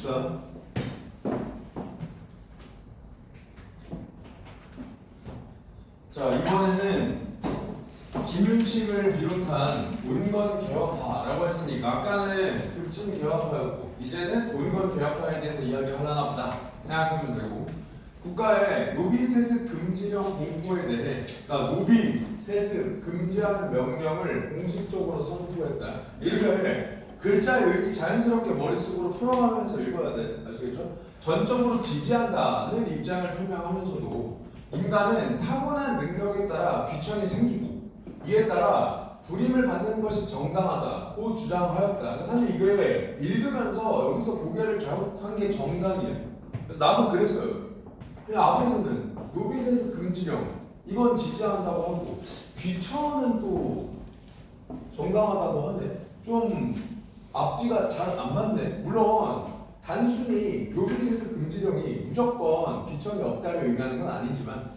봅시다. 자, 이번에는 김윤식을 비롯한 온건 개화파라고 했으니까 아까는 급진 개화파였고 이제는 온건 개화파에 대해서 이야기하려나 보다 생각하면 되고, 국가의 노비 세습 금지령 공포에 대해, 그러니까 노비 세습 금지하는 명령을 공식적으로 선포했다. 이렇게 글자의 의미 자연스럽게 머릿속으로 풀어가면서 읽어야 돼. 아시겠죠? 전적으로 지지한다는 입장을 표명하면서도 인간은 타고난 능력에 따라 귀천이 생기고 이에 따라 불임을 받는 것이 정당하다고 주장하였다. 사실 이게 읽으면서 여기서 고개를 갸웃한 게 정상이에요. 그래서 나도 그랬어요. 그냥 앞에서는 노비세습 금지령 이건 지지한다고 하고 귀천은 또 정당하다고 하네. 좀 앞뒤가 잘 안 맞네. 물론 단순히 노비세습 금지령이 무조건 귀천이 없다를 의미하는 건 아니지만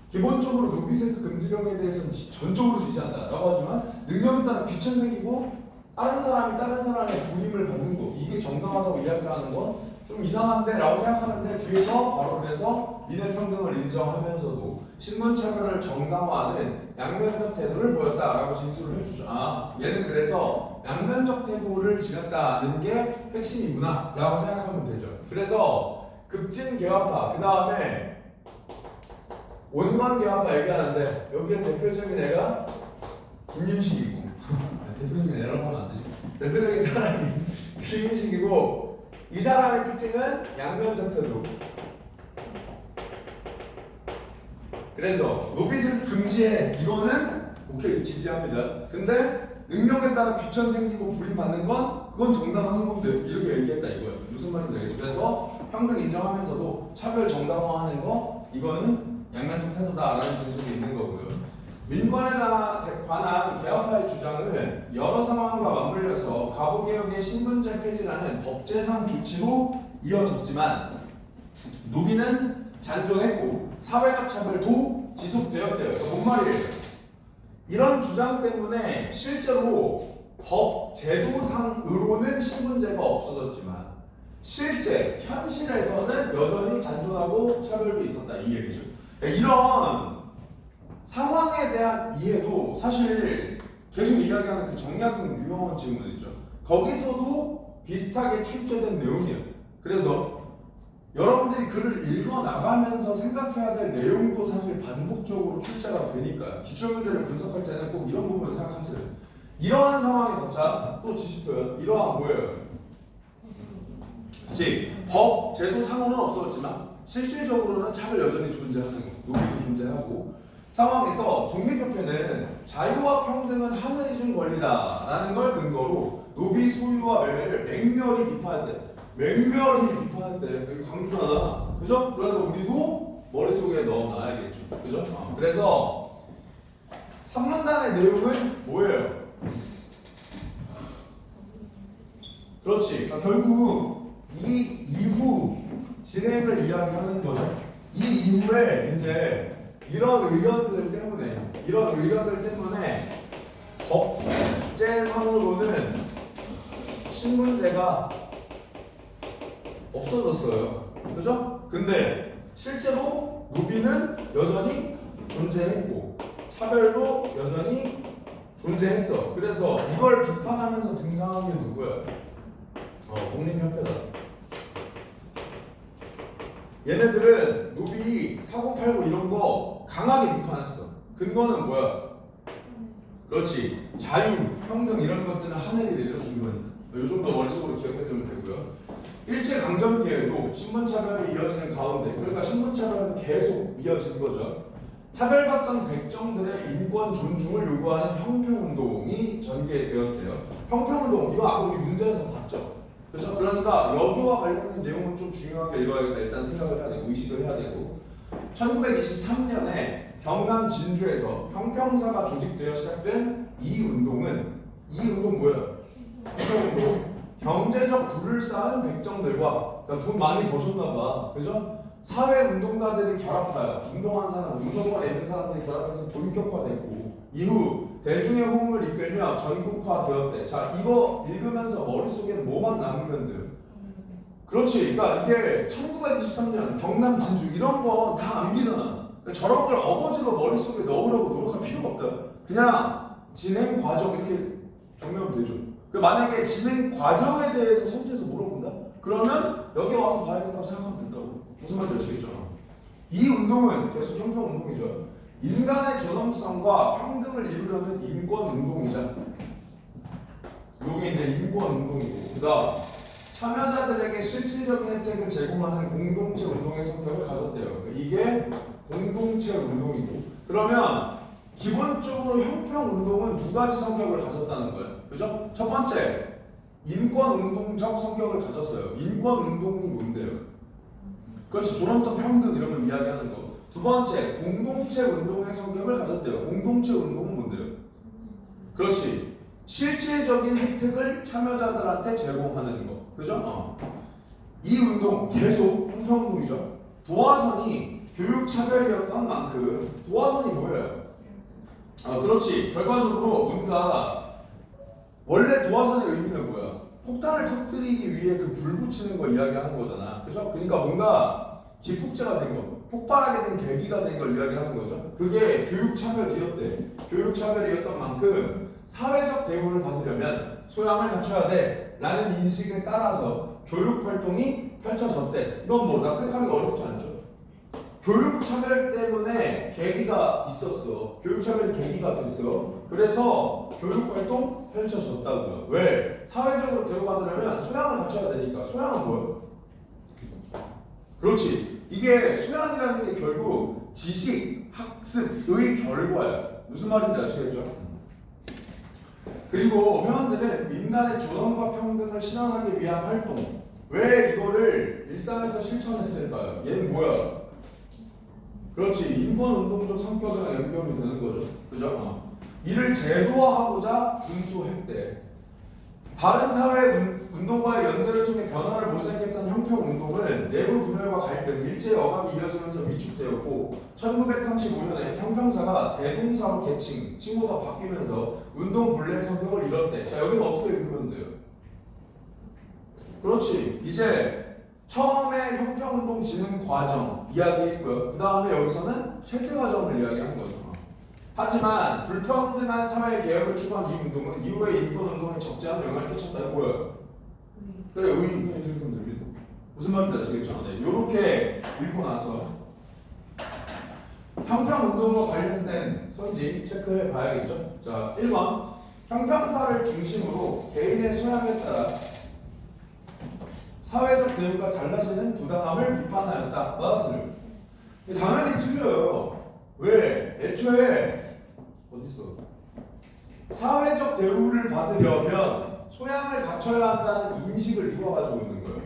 기본적으로 노비세습 금지령에 대해서는 전적으로 지지한다라고 하지만 능력에 따라 귀천 생기고 다른 사람이 다른 사람의 불임을 받는 거 이게 정당하다고 이야기하는 건 좀 이상한데 라고 생각하는데 뒤에서 바로 그래서 인해평등을 인정하면서도 신분차별을 정당화하는 양면적 태도를 보였다라고 진술을 해주죠. 아, 얘는 그래서 양면적 태도를 지녔다는 게 핵심이구나 라고 생각하면 되죠. 그래서 급진개화파 그 다음에 온건개화파 얘기하는데 여기에 대표적인 애가 김윤식이고 대표적인 애라고 하면 안 되죠. 대표적인 사람이 김윤식이고 이 사람의 특징은 양면적 태도. 그래서 노비세습 금지에 이거는 오케이 지지합니다. 근데 능력에 따라 귀천 생기고 불임 받는 건 그건 정당한 건데 이렇게 얘기했다 이거예요. 무슨 말인지 알겠죠? 그래서 평등 인정하면서도 차별 정당화하는 거 이거는 양면적 태도다라는 진술이 있는 거고요. 민관에 관한 개화파의 주장은 여러 상황과 맞물려서 가부개혁의 신분제 폐지라는 법제상 조치로 이어졌지만 노비는 잔존했고 사회적 차별도 지속되었대요. 뭔 말이에요? 이런 주장 때문에 실제로 법 제도상으로는 신분제가 없어졌지만 실제 현실에서는 여전히 잔존하고 차별도 있었다 이 얘기죠. 이런 상황에 대한 이해도 사실 계속 이야기하는 그 정약용 유형원 질문 있죠. 거기서도 비슷하게 출제된 내용이에요. 그래서 여러분들이 글을 읽어나가면서 생각해야 될 내용도 사실 반복적으로 출제가 되니까 기출문제를 분석할 때는 꼭 이런 부분을 생각하세요. 이러한 상황에서 자, 또 지식표현 이러한 뭐예요? 즉, 법, 제도상으로는 없어졌지만 실질적으로는 차별 여전히 존재하는 거, 노비도 존재하고 상황에서 독립협회는 자유와 평등은 하늘이 준 권리다라는 걸 근거로 노비 소유와 매매를 맹렬히 비판했대. 맹렬히 비판했대. 여기 강조하나, 그죠? 그러니까 우리도 머릿속에 넣어놔야겠죠, 그죠? 그래서 3문단의 내용은 뭐예요? 그렇지. 그러니까 결국 이 이후 진행을 이야기하는 거죠. 이 이후에 이제 이런 의견들 때문에 법제상으로는 신분제가 없어졌어요. 그죠? 근데 실제로 노비는 여전히 존재했고 차별도 여전히 존재했어. 그래서 이걸 비판하면서 등장한 게 누구야? 독립협회다. 얘네들은 노비 사고팔고 이런 거 강하게 비판했어. 근거는 뭐야? 그렇지. 자유, 평등 이런 것들은 하늘이 내려준 거니까. 이 정도 머릿속으로 기억해두면 되고요. 일제강점기에도 신분차별이 이어지는 가운데, 그러니까 신분차별은 계속 이어진 거죠. 차별받던 백정들의 인권 존중을 요구하는 형평운동이 전개되었대요. 형평운동, 이거 아까 우리 문제에서 봤죠. 그래서 그러니까 여기와 관련된 내용은 좀 중요하게 읽어야겠다. 일단 생각을 해야 되고 의식을 해야 되고 1923년에 경남 진주에서 형평사가 조직되어 시작된 이 운동은 뭐야? 형평운동. 경제적 부를 쌓은 백정들과 그러니까 돈 많이 버셨나봐. 그죠? 사회운동가들이 결합하여 운동한 사람, 운동을 내는 사람들이 결합해서 본격화됐고 이후 대중의 호응을 이끌며 전국화되었대. 자, 이거 읽으면서 머릿속에 뭐만 남으면 돼요? 그렇지. 그러니까 이게 1923년 경남 진주 이런 건 다 암기잖아. 그러니까 저런 걸 어거지로 머릿속에 넣으려고 노력할 필요가 없다. 그냥 진행 과정 이렇게 정리하면 되죠. 만약에 진행 과정에 대해서 선지에서 물어본다? 그러면 여기 와서 봐야겠다고 생각하면 된다고. 무슨 말인지 아시겠죠? 이 운동은 계속 형평 운동이죠. 인간의 존엄성과 평등을 이루려는 인권 운동이자 이게 이제 인권 운동이고 그다음 참여자들에게 실질적인 혜택을 제공하는 공동체 운동의 성격을 가졌대요. 이게 공동체 운동이고 그러면 기본적으로 형평 운동은 두 가지 성격을 가졌다는 거예요. 그죠? 첫 번째 인권 운동적 성격을 가졌어요. 인권 운동이 뭔데요? 그렇지. 존엄성 평등 이런 거 이야기하는 거. 두 번째 공동체 운동의 성격을 가졌대요. 공동체 운동은 뭔데요? 그렇지. 실질적인 혜택을 참여자들한테 제공하는 거. 그죠? 이 운동 계속 형평운동이죠. 도화선이 교육차별이었던 만큼 도화선이 뭐예요? 그렇지. 결과적으로 뭔가 원래 도화선의 의미는 뭐야? 폭탄을 터뜨리기 위해 그 불 붙이는 거 이야기하는 거잖아. 그죠? 그러니까 뭔가 기폭제가 된 거, 폭발하게 된 계기가 된 걸 이야기하는 거죠. 그게 교육차별이었대. 교육차별이었던 만큼 사회적 대우를 받으려면 소양을 갖춰야 돼 라는 인식에 따라서 교육활동이 펼쳐졌대. 이건 뭐 납득하기 어렵지 않죠? 교육차별 때문에 계기가 있었어. 교육차별 계기가 됐어. 그래서 교육활동 펼쳐졌다고요. 왜? 사회적으로 대우받으려면 소양을 갖춰야 되니까. 소양은 뭐예요? 그렇지. 이게 소양이라는 게 결국 지식, 학습의 결과야. 무슨 말인지 아시겠죠? 그리고 회원들은 인간의 존엄과 평등을 실현하기 위한 활동. 왜 이거를 일상에서 실천했을까요? 얘는 뭐야? 그렇지. 인권운동적 성격이랑 연결이 되는 거죠. 그죠? 이를 제도화하고자 준수했대. 다른 사회 운동과의 연대를 통해 변화를 모색했던 형평운동은 내부 분열과 갈등, 일제의 억압이 이어지면서 위축되었고 1935년에 형평사가 대동사로 계칭, 칭호가 바뀌면서 운동 본래의 성격을 잃었대. 자, 여기는 어떻게 읽으면 돼요? 그렇지. 이제 처음에 형평운동 진행 과정 이야기했고요. 그 다음에 여기서는 쇠퇴 과정을 이야기한 거죠. 하지만 불평등한 사회 개혁을 추구한 이 운동은 이후의 인권운동에 적지 않은 영향을 끼쳤다. 이거 뭐예요? 그래, 이렇게 읽으면 됩니다. 무슨 말인지 아시겠죠? 네, 이렇게 읽고 나서 형평운동과 관련된 선지 체크해 봐야겠죠? 자, 1번 형평사를 중심으로 개인의 소양에 따라 사회적 대우가 달라지는 부당함을 비판하였다. 맞았어요. 당연히 틀려요. 왜? 애초에 어딨어? 사회적 대우를 받으려면 소양을 갖춰야 한다는 인식을 누가 가지고 있는 거예요?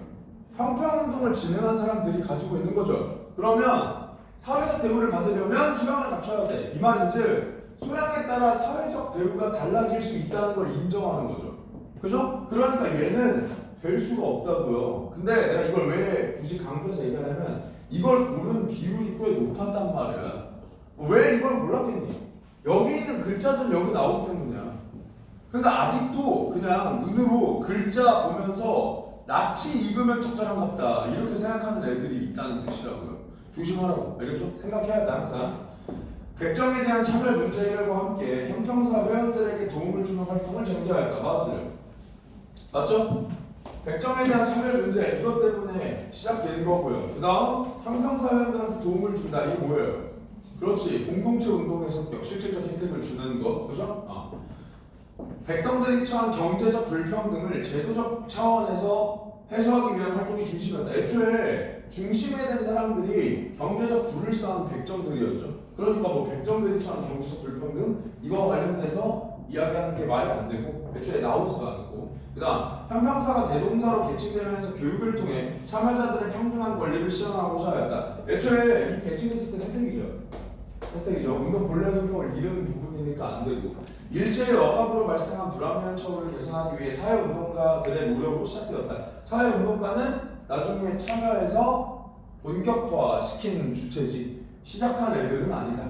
형평운동을 진행한 사람들이 가지고 있는 거죠. 그러면 사회적 대우를 받으려면 소양을 갖춰야 돼. 이 말인즉 소양에 따라 사회적 대우가 달라질 수 있다는 걸 인정하는 거죠. 그죠? 그러니까 얘는 될 수가 없다고요. 근데 내가 이걸 왜 굳이 강조해서 얘기하냐면 이걸 고른 비율이 꽤 높았단 말이야. 왜 이걸 몰랐겠니? 여기 있는 글자들 여기 나오기 때문이야. 그러니까 아직도 그냥 눈으로 글자 보면서 낯이 익으면 적절한갑다 이렇게 생각하는 애들이 있다는 뜻이라고요. 조심하라고. 알겠죠? 생각해야 돼 항상. 백정에 대한 차별 문제 해결과 함께 형평사 회원들에게 도움을 주는 활동을 전개하였다. 맞아요. 맞죠? 백정에 대한 차별 문제 이것 때문에 시작된 거고요. 그 다음 형평사 회원들한테 도움을 준다. 이게 뭐예요? 그렇지. 공동체 운동의 성격, 실질적 혜택을 주는 거. 그죠? 백성들이 처한 경제적 불평등을 제도적 차원에서 해소하기 위한 활동이 중심이었다. 애초에 중심에 된 사람들이 경제적 불을 쌓은 백정들이었죠. 그러니까 뭐 백정들이 처한 경제적 불평등 이거와 관련돼서 이야기하는 게 말이 안 되고 애초에 나오지도 않고 그 다음 형평사가 대동사로 계층되면서 교육을 통해 참여자들의 평등한 권리를 실현하고자 하였다. 애초에 이 계층했을 때 혜택이죠. 운동 본래 성격을 잃은 부분이니까 안 되고 일제의 억압으로 발생한 불합리한 처우를 개선하기 위해 사회운동가들의 노력으로 시작되었다. 사회운동가는 나중에 참여해서 본격화시키는 주체지 시작한 애들은 아니다.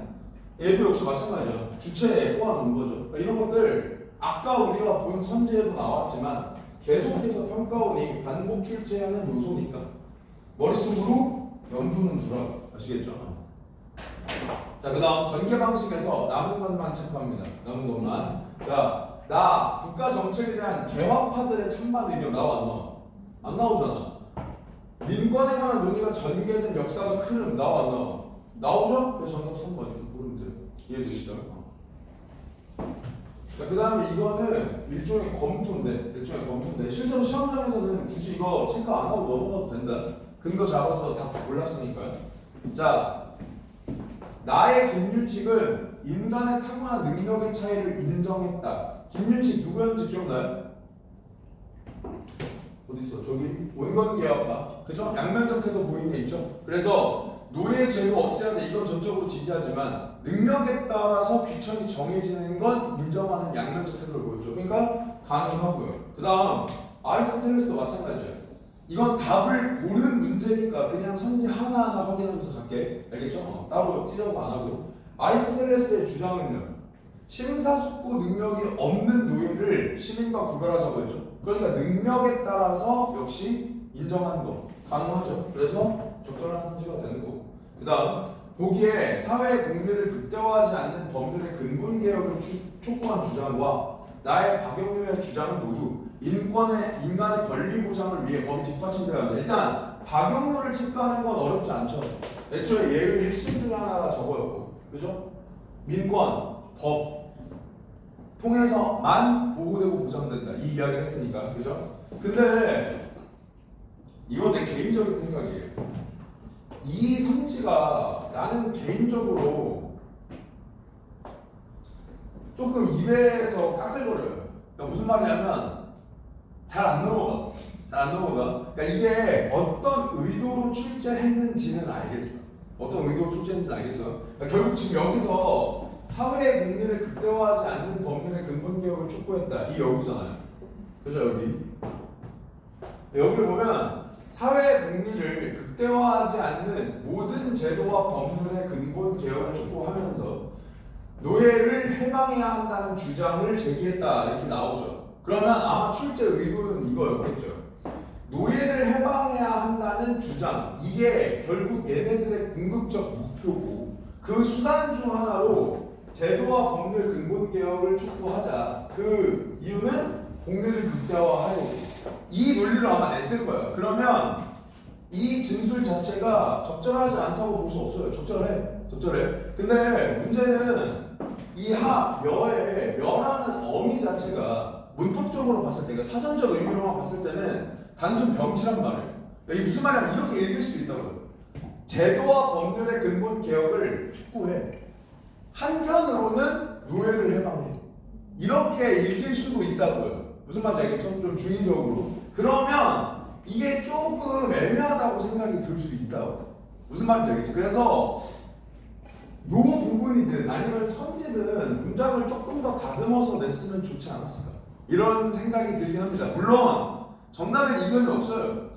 얘도 역시 마찬가지죠. 주체에 포함한 거죠. 그러니까 이런 것들 아까 우리가 본 선지에도 나왔지만 계속해서 평가원이 반복 출제하는 요소니까 머릿속으로 염두는 두라고. 아시겠죠? 자, 그 다음 전개 방식에서 남은 것만 체크합니다. 남은 것만. 자, 나 국가 정책에 대한 개화파들의 찬반 의견 나와 안 나와? 안 나오잖아. 민관에 관한 논의가 전개된 역사적 흐름 나와 안 나와? 나오죠? 그래서 정답 3번 이렇게 고르면 돼요. 이해되시죠? 자, 그 다음에 이거는 일종의 검토인데 실제로 시험장에서는 굳이 이거 체크 안 하고 넘어가도 된다. 근거 잡아서 다 골랐으니까요. 자, 나의 김윤식은 인간의 타고난 능력의 차이를 인정했다. 김윤식 누구였는지 기억나요? 어디 있어? 저기 온건개혁파, 그죠? 양면적 태도 보이는 데 있죠? 그래서 노예 제도 없애야 돼. 이건 전적으로 지지하지만 능력에 따라서 귀천이 정해지는 건 인정하는 양면적 태도를 보였죠. 그러니까 가능하고요. 그 다음 아리스토텔레스도 마찬가지예요. 이건 답을 고른 문제니까 그냥 선지 하나하나 확인하면서 갈게. 알겠죠? 따로 찢어서 안 하고. 아리스토텔레스의 주장은요, 심사숙고 능력이 없는 노예를 시민과 구별하자고 했죠. 그러니까 능력에 따라서 역시 인정하는 거 가능하죠. 그래서 적절한 선지가 되는 거고. 그 다음 보기에 사회의 공리를 극대화하지 않는 법률의 근본 개혁을 촉구한 주장과 나의 박영유의 주장은 모두 인간의 권리 보장을 위해 법이 뒷받침되어야 한다. 일단 박영유를 체크하는 건 어렵지 않죠. 애초에 예의 핵심 중 하나가 저거였고, 그죠? 민권, 법 통해서만 보호되고 보장된다. 이 이야기를 했으니까, 그죠? 근데 이건 내 개인적인 생각이에요. 이 성지가 나는 개인적으로 조금 입에서 까글거려요. 그러니까 무슨 말이냐면 잘 안 넘어가. 그러니까 이게 어떤 의도로 출제했는지는 알겠어. 그러니까 결국 지금 여기서 사회의 공리를 극대화하지 않는 법률의 근본 개혁을 촉구했다. 이 여기잖아요. 그죠? 여기를 보면 사회의 공리를 극대화하지 않는 모든 제도와 법률의 근본 개혁을 촉구하면서 노예를 해방해야 한다는 주장을 제기했다. 이렇게 나오죠. 그러면 아마 출제 의도는 이거였겠죠. 노예를 해방해야 한다는 주장, 이게 결국 얘네들의 궁극적 목표고 그 수단 중 하나로 제도와 법률 근본 개혁을 촉구하자. 그 이유는 공리를 극대화하려고. 이 논리를 아마 냈을 거예요. 그러면 이 진술 자체가 적절하지 않다고 볼 수 없어요. 적절해. 근데 문제는 이 여의 멸하는 어미 자체가 문법적으로 봤을 때, 그러니까 사전적 의미로만 봤을 때는 단순 병치란 말이에요. 그러니까 이게 무슨 말이냐면 이렇게 읽을 수도 있다고요. 제도와 법률의 근본 개혁을 촉구해. 한편으로는 노예를 해방해. 이렇게 읽힐 수도 있다고요. 무슨 말인지 알겠죠? 좀 중의적으로. 그러면 이게 조금 애매하다고 생각이 들 수 있다고. 무슨 말인지 알겠죠? 그래서 요 부분이든 아니면 선지든 문장을 조금 더 다듬어서 냈으면 좋지 않았을까, 이런 생각이 들긴 합니다. 물론 정답엔 이견이 없어요.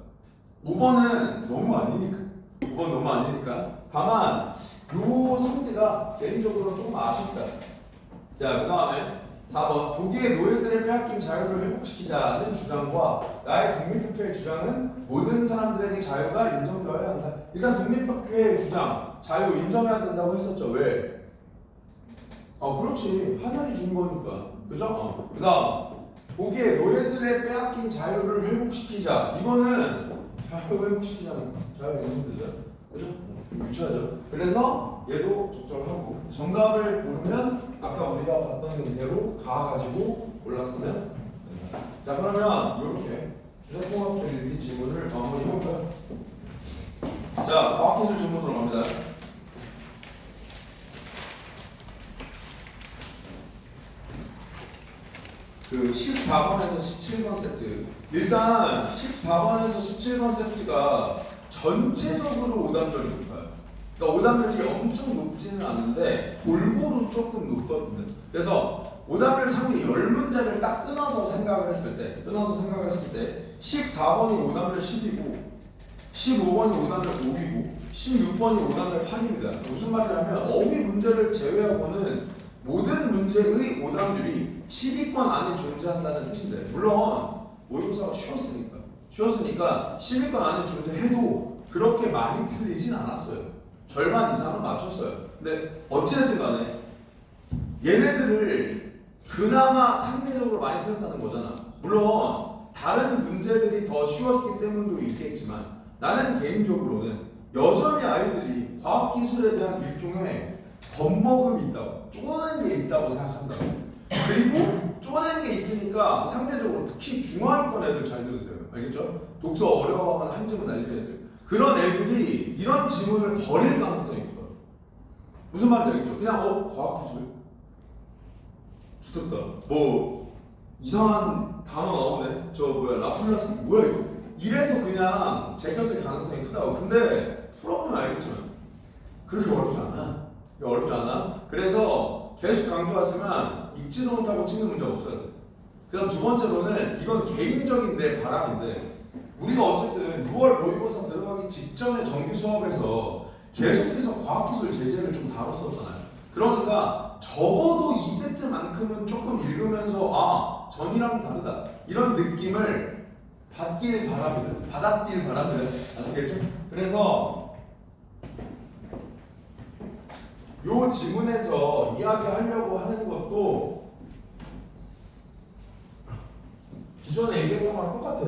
5번은 너무 아니니까. 다만 요 성지가 개인적으로 조금 아쉽다. 자, 그 다음에 4번 보기에 노예들의 빼앗긴 자유를 회복시키자는 주장과 나의 독립협회의 주장은 모든 사람들에게 자유가 인정되어야 한다. 일단 독립협회의 주장, 자유 인정해야 된다고 했었죠. 왜? 그렇지. 하늘이 준 거니까. 그죠? 그 다음 보기에 노예들의 빼앗긴 자유를 회복시키자. 이거는 자유 회복시키자는 자유 인정되죠. 그죠? 유치하죠. 그래서 얘도 적절하고 정답을 고르면 아까 우리가 봤던 대로 가지고 올랐으면 됩니다. 자, 그러면 이렇게 통합적 일기 질문을 마무리 해볼까요? 자, 과학기술 질문으로 갑니다. 그 14번에서 17번 세트. 일단 14번에서 17번 세트가 전체적으로 오답률이 높아요. 그러니까 오답률이 엄청 높지는 않은데 골고루 조금 높거든요. 그래서 오답률 상위 10문제를 딱 끊어서 생각을 했을 때 14번이 오답률 10이고 15번이 오답률 5이고 16번이 오답률 8입니다. 무슨 말이냐면 어휘 문제를 제외하고는 모든 문제의 오답률이 10위권 안에 존재한다는 뜻인데, 물론 모의고사가 쉬웠으니까 10위권 안에 존재해도 그렇게 많이 틀리진 않았어요. 절반 이상은 맞췄어요. 근데 어찌됐든 간에 얘네들을 그나마 상대적으로 많이 틀렸다는 거잖아. 물론 다른 문제들이 더 쉬웠기 때문도 있겠지만 나는 개인적으로는 여전히 아이들이 과학기술에 대한 일종의 겁먹음이 있다고, 쪼는 게 있다고 생각한다. 그리고 쪼는 게 있으니까 상대적으로 특히 중하위권 애들 잘 들으세요. 알겠죠? 독서 어려워하면 한 지문 날리는 애들. 그런 애들이 이런 지문을 버릴 가능성이 있어요. 무슨 말인지 알겠죠? 그냥 과학기술 좋겠다. 뭐 이상한 단어 나오네. 저 뭐야 라플라스 뭐야 이거? 이래서 그냥 제꼈을 가능성이 크다고. 근데 풀어보면 알겠지만 그렇게 어렵지 않아. 어렵지 않아. 그래서 계속 강조하지만 읽지도 못하고 찍는 문제가 없어요. 그다음 두 번째로는 이건 개인적인 내 바람인데 우리가 어쨌든 6월 모의고사 들어가기 직전에 정규 수업에서 계속해서 과학기술 제재를 좀 다뤘었잖아요. 그러니까 적어도 2세트만큼은 조금 읽으면서 아 전이랑 다르다 이런 느낌을 받길 바랍니다. 받았길 바랍니다. 아시겠죠? 그래서 요 지문에서 이야기하려고 하는 것도 기존에 얘기한 거랑 똑같아.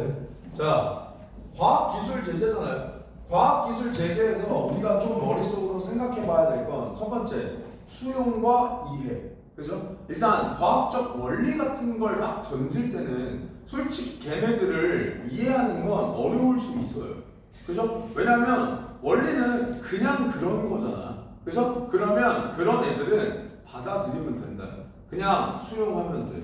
자, 과학기술 제재잖아요. 과학기술 제재에서 우리가 좀 머릿속으로 생각해 봐야 될 건 첫 번째, 수용과 이해. 그죠? 일단 과학적 원리 같은 걸 막 던질 때는 솔직히 걔네들을 이해하는 건 어려울 수 있어요. 그죠? 왜냐면 원리는 그냥 그런 거잖아. 그래서 그러면 그런 애들은 받아들이면 된다. 그냥 수용하면 돼.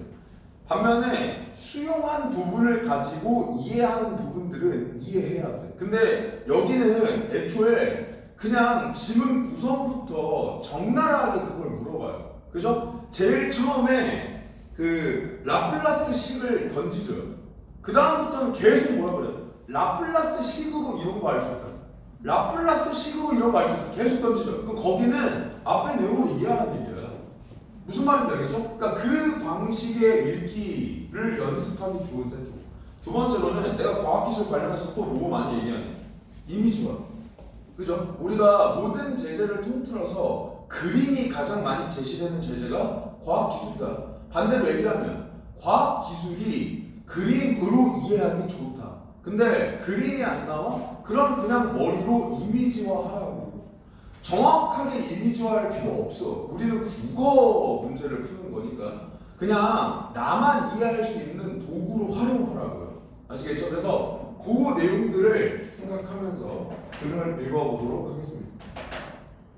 반면에 수용한 부분을 가지고 이해하는 부분들은 이해해야 돼. 근데 여기는 애초에 그냥 지문 구성부터 적나라하게 그걸 물어봐요. 그죠? 제일 처음에 그 라플라스 식을 던지줘요. 그 다음부터는 계속 뭐라 그래요? 라플라스 식으로 이런 거 알 수 있다. 라플라스 식으로 이런 거 알 수 있다. 계속 던지죠. 그럼 거기는 앞에 내용을 이해하는 얘기예요. 무슨 말인지 알겠죠? 그러니까 그 방식의 읽기를 연습하기 좋은 세트. 두 번째로는 내가 과학기술 관련해서 또 뭐 많이 얘기하는 이미지화. 그죠? 우리가 모든 제재를 통틀어서 그림이 가장 많이 제시되는 제재가 과학기술이다. 반대로 얘기하면 과학기술이 그림으로 이해하기 좋다. 근데 그림이 안 나와? 그럼 그냥 머리로 이미지화하라고. 정확하게 이미지화할 필요 없어. 우리는 국어 문제를 푸는 거니까 그냥 나만 이해할 수 있는 도구로 활용하라고요. 아시겠죠? 그래서 그 내용들을 생각하면서 글을 읽어보도록 하겠습니다.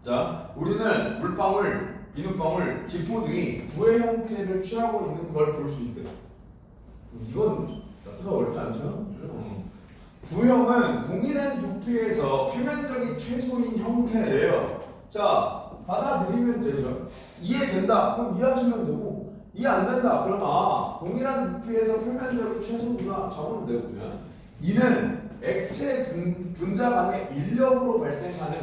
자, 우리는 물방울, 비눗방울, 기포 등이 구의 형태를 취하고 있는 걸 볼 수 있대요. 이건 나쁘다 어렵지 않죠? 구형은 동일한 부피에서 표면적인 최소인 형태래요. 자, 받아들이면 되죠. 이해된다. 그럼 이해하시면 되고, 이해 안 된다. 그럼 동일한 부피에서 표면적인 최소구나 적으면 되거든요. 이는 액체 분자 간의 인력으로 발생하는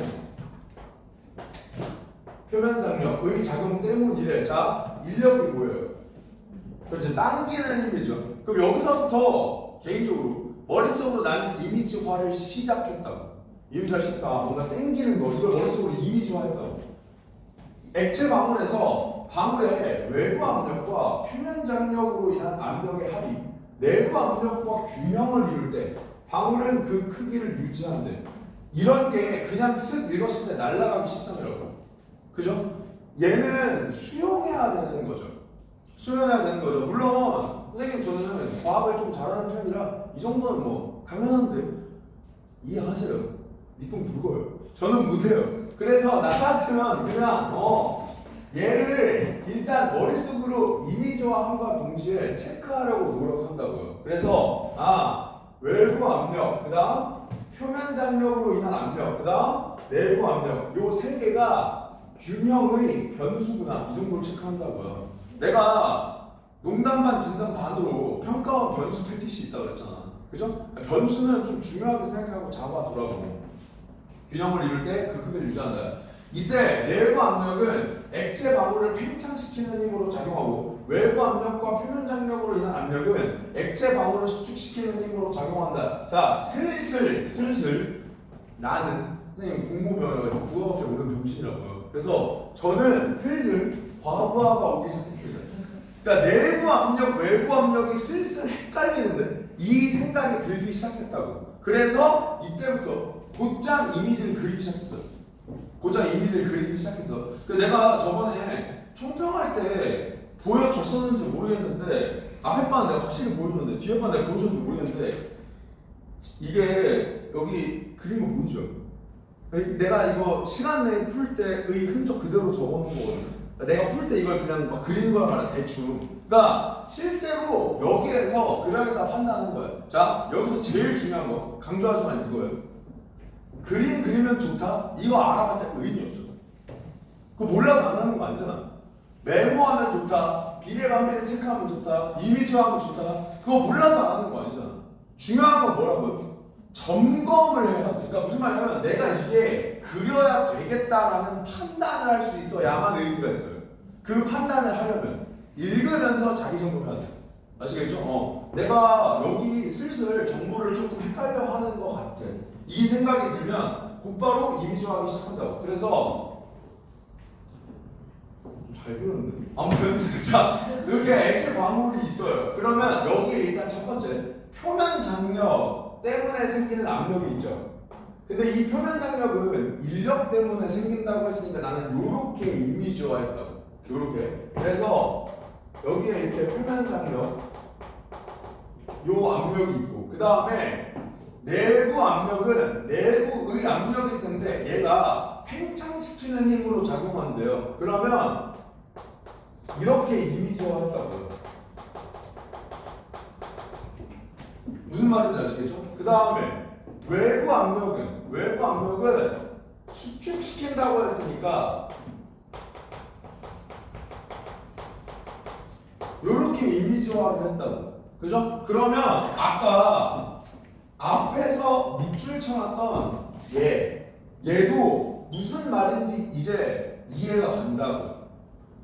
표면 장력의 작용 때문이래. 자, 인력이 뭐예요? 그렇지, 당기는 힘이죠. 그럼 여기서부터 개인적으로 머릿속으로 나는 이미지화를 시작했다고. 이미지화를 시작했다. 뭔가 땡기는 거, 이걸 머릿속으로 이미지화했다고. 액체 방울에서 방울의 외부 압력과 표면 장력으로 인한 압력의 합이 내부 압력과 균형을 이룰 때 방울은 그 크기를 유지한대. 이런 게 그냥 쓱 읽었을 때 날아가기 쉽잖아요. 그죠? 얘는 수용해야 되는 거죠. 수용해야 되는 거죠. 물론 선생님 저는 과학을 좀 잘하는 편이라 이 정도는 뭐 당연한데 이해하세요. 밑동 붉어요. 저는 못해요. 그래서 나 같으면 그냥 얘를 일단 머릿속으로 이미지화함과 동시에 체크하려고 노력한다고요. 그래서 외부 압력, 그 다음 표면 장력으로 인한 압력, 그 다음 내부 압력, 요 세 개가 균형의 변수구나. 이 정도로 체크한다고요. 내가 농담 반 진담 반으로 평가원 변수 패티시 있다고 그랬잖아. 그죠? 변수는 좀 중요하게 생각하고 잡아두라고. 균형을 이룰 때 그 크기를 유지한다. 이때 내부 압력은 액체 방울을 팽창시키는 힘으로 작용하고 외부 압력과 표면 장력으로 인한 압력은 액체 방울을 수축시키는 힘으로 작용한다. 자, 슬슬 나는 선생님 국무병이라고 국어밖에 모르는 병신이라고요. 그래서 저는 슬슬 과부하가 오기 시작했습니다. 그러니까 내부 압력, 외부 압력이 슬슬 헷갈리는데 이 생각이 들기 시작했다고. 그래서 이때부터 곧장 이미지를 그리기 시작했어요. 곧장 이미지를 그리기 시작했어. 그 내가 저번에 총평할 때 보여줬었는지 모르겠는데 앞에 바는 내가 확실히 보여줬는데 뒤에 바는 내가 보여줬는지 모르겠는데 이게 여기 그린 거 보이죠? 내가 이거 시간 내에 풀 때의 흔적 그대로 적어놓은 거거든요. 내가 풀 때 이걸 그냥 막 그리는 거란 말이야, 대충. 그러니까 실제로 여기에서 그라게다 판단하는 거예요. 자, 여기서 제일 중요한 거 강조하지만 이거예요. 그림 그리면 좋다? 이거 알아봤자 의미 없어. 그거 몰라서 안 하는 거 아니잖아. 메모하면 좋다, 비례반비례 체크하면 좋다, 이미지하면 좋다, 그거 몰라서 안 하는 거 아니잖아. 중요한 건 뭐라고요? 점검을 해야 돼. 그러니까 무슨 말이냐면 내가 이게 그려야 되겠다라는 판단을 할 수 있어야만 의미가 있어요. 그 판단을 하려면 읽으면서 자기 점검해야 돼. 아시겠죠? 내가 여기 슬슬 정보를 조금 헷갈려 하는 것 같아. 이 생각이 들면 곧바로 이미지화하기 시작한다고. 그래서 잘 그렸는데? 아무튼 자, 이렇게 액체 방울이 있어요. 그러면 여기에 일단 첫 번째 표면 장력 때문에 생기는 압력이 있죠. 근데 이 표면 장력은 인력 때문에 생긴다고 했으니까 나는 이렇게 이미지화했다고. 이렇게. 그래서 여기에 이렇게 표면 장력 요 압력이 있고 그 다음에 내부 압력은 내부의 압력일 텐데 얘가 팽창시키는 힘으로 작용한대요. 그러면 이렇게 이미지화했다고요. 무슨 말인지 아시겠죠? 그 다음에 외부 압력은 수축시킨다고 했으니까 이렇게 이미지화를 했다고. 그죠? 그러면 아까 앞에서 밑줄 쳐놨던 얘도 무슨 말인지 이제 이해가 간다고.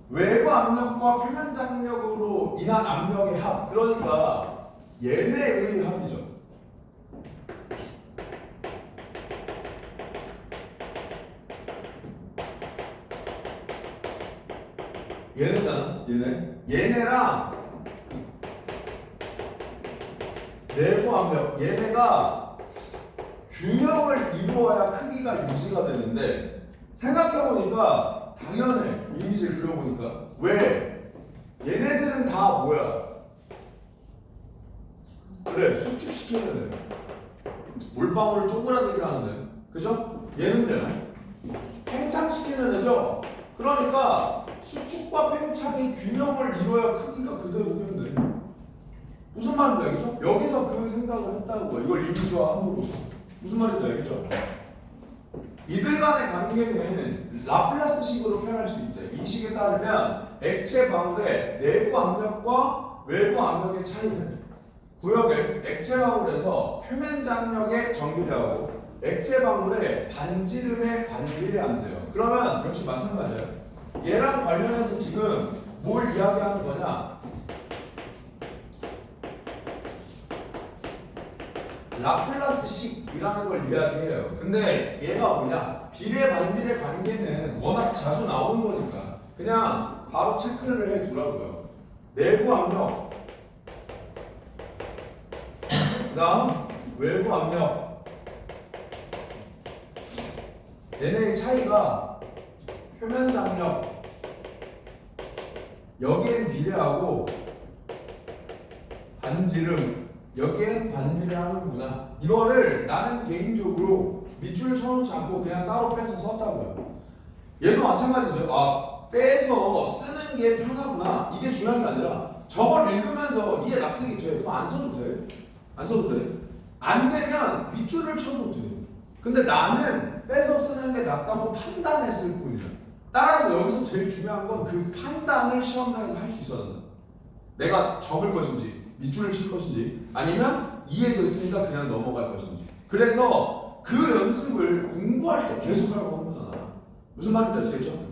외부 압력과 표면 장력으로 인한 압력의 합, 그러니까 얘네의 합이죠. 얘네잖아. 얘네랑 내부 압력, 얘네가 균형을 이루어야 크기가 유지가 되는데 생각해보니까 당연해. 이미지를 그려보니까 왜? 얘네들은 다 뭐야? 그래, 수축시키는 애. 물방울을 쪼그라들게 하는 애. 그죠? 얘는요? 팽창시키는 애죠? 그러니까 수축과 팽창이 균형을 이루어야 크기가 그대로 오면 돼. 무슨 말인지 알겠죠? 여기서 그 생각을 했다는 거야. 이걸 이미지화함으로써. 무슨 말인지 알겠죠? 이들 간의 관계는 라플라스식으로 표현할 수 있대. 이 식에 따르면 액체 방울의 내부 압력과 외부 압력의 차이는 구역을 액체 방울에서 표면 장력에 정비례하고 액체 방울의 반지름에 반비례한대요. 그러면 역시 마찬가지예요. 얘랑 관련해서 지금 뭘 이야기하는 거냐? 라플라스식이라는 걸 이야기해요. 근데 얘가 뭐냐? 비례 반비례 관계는 워낙 자주 나오는 거니까 그냥 바로 체크를 해 두라고요. 내부 압력, 그다음 외부 압력. 얘네의 차이가 표면 장력 여기엔 비례하고 반지름 여기엔 반비례하는구나. 이거를 나는 개인적으로 밑줄을 쳐놓지 않고 그냥 따로 빼서 썼다고요. 얘도 마찬가지죠. 아, 빼서 쓰는 게 편하구나. 이게 중요한 게 아니라 저걸 읽으면서 이해 납득이 돼. 그럼 안 써도 돼. 안 써도 돼. 안 되면 밑줄을 쳐도 돼. 근데 나는 빼서 쓰는 게 낫다고 판단했을 뿐이야. 따라서 여기서 제일 중요한 건 그 판단을 시험장에서 할 수 있어야 된다. 내가 적을 것인지 밑줄을 칠 것인지 아니면 이해됐으니까 그냥 넘어갈 것인지. 그래서 그 연습을 공부할 때 계속 하라고 하는 거잖아. 무슨 말인지 아시겠죠?